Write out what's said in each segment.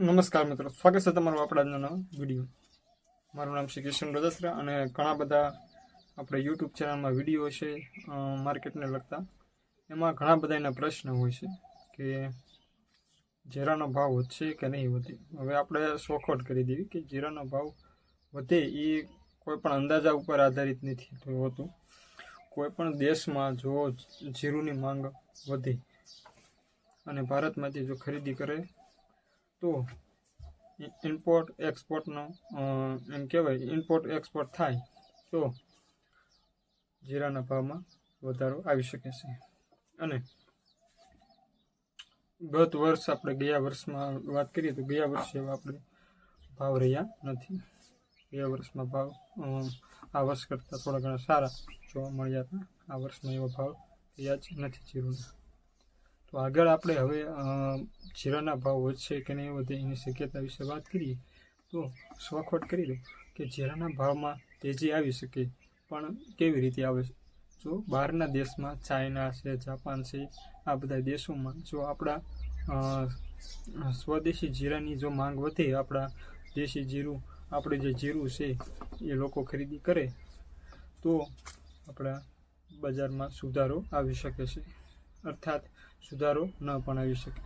નમસ્કાર મિત્રો, સ્વાગત છે તમારું આપણા આજના વિડીયો. મારું નામ છે કિશન રજસ્ત્રા અને ઘણા બધા આપણે યુટ્યુબ ચેનલમાં વિડીયો છે માર્કેટને લગતા. એમાં ઘણા બધા એના પ્રશ્ન હોય છે કે જીરાનો ભાવ વધશે કે નહીં વધે. હવે આપણે શોખવટ કરી દેવી કે જીરાનો ભાવ વધે એ કોઈ પણ અંદાજા ઉપર આધારિત નથી હોતું. કોઈ પણ દેશમાં જો જીરુની માંગ વધે અને ભારતમાંથી જો ખરીદી કરે તો ઇમ્પોર્ટ એક્સપોર્ટનો એમ કહેવાય ઇમ્પોર્ટ એક્સપોર્ટ થાય તો જીરાના ભાવમાં વધારો આવી શકે છે. અને ગત વર્ષ આપણે ગયા વર્ષમાં વાત કરીએ તો ગયા વર્ષે એવા આપણે ભાવ રહ્યા નથી. ગયા વર્ષમાં ભાવ આ વર્ષ કરતાં થોડા ઘણા સારા જોવા મળ્યા હતા. આ વર્ષમાં એવા ભાવ રહ્યા જ નથી જીરુના. તો આગળ આપણે હવે જીરાના ભાવ વધશે કે નહીં વધે એની શક્યતા વિશે વાત કરીએ તો શોખવટ કરી દો કે જીરાના ભાવમાં તેજી આવી શકે, પણ કેવી રીતે આવે? જો બહારના દેશમાં ચાઇના છે, જાપાન છે, આ બધા દેશોમાં જો આપણા સ્વદેશી જીરાની જો માંગ વધે, આપણા દેશી જીરું, આપણે જે જીરું છે એ લોકો ખરીદી કરે તો આપણા બજારમાં સુધારો આવી શકે છે. અર્થાત સુધારો ન પણ આવી શકે.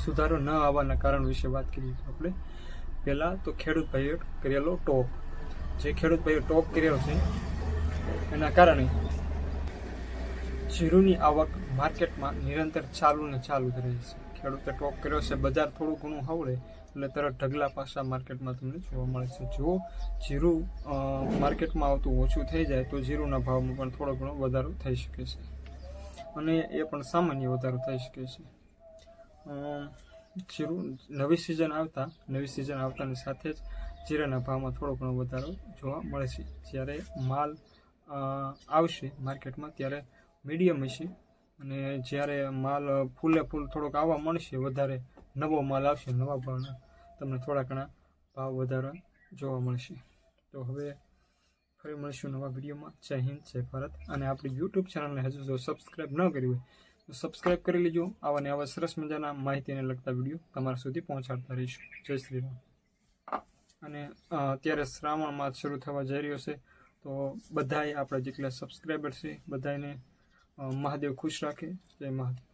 સુધારો ન આવવાના કારણ વિશે વાત કરીએ તો આપણે પહેલાં તો ખેડૂત ભાઈઓ કરેલો ટોપ, જે ખેડૂત ભાઈઓ ટોપ કરેલો છે એના કારણે જીરુની આવક માર્કેટમાં નિરંતર ચાલુ જ રહે છે. ખેડૂતે ટોપ કર્યો છે, બજાર થોડું ઘણું હવળે એટલે તરત ઢગલા પાછા માર્કેટમાં તમને જોવા મળે છે. જો જીરું માર્કેટમાં આવતું ઓછું થઈ જાય તો જીરુના ભાવમાં પણ થોડો ઘણો વધારો થઈ શકે છે અને એ પણ સામાન્ય વધારો થઈ શકે છે. જીરું નવી સિઝન આવતાની સાથે જ જીરાના ભાવમાં થોડો ઘણો વધારો જોવા મળે છે. જ્યારે માલ આવશે માર્કેટમાં ત્યારે મીડિયમ હશે અને જ્યારે માલ ફૂલે ફૂલ થોડોક આવવા મળશે, વધારે નવો માલ આવશે, નવા ભાવના તમને થોડા ઘણા ભાવ વધારા જોવા મળશે. તો હવે ફરી મળીશું નવા વિડીયોમાં. જય હિન્દ, જય ભારત. અને આપણી યુટ્યુબ ચેનલને હજુ જો સબસ્ક્રાઈબ ન કરી હોય તો સબસ્ક્રાઈબ કરી લેજો. આવા સરસ મજાના માહિતીને લગતા વિડીયો તમારા સુધી પહોંચાડતા રહીશું. જય શ્રી રામ. અને અત્યારે શ્રાવણ માસ શરૂ થવા જઈ રહ્યો છે તો બધાએ આપણા જેટલા સબસ્ક્રાઈબર છે બધાને મહાદેવ ખુશ રાખે. જય મહાદેવ.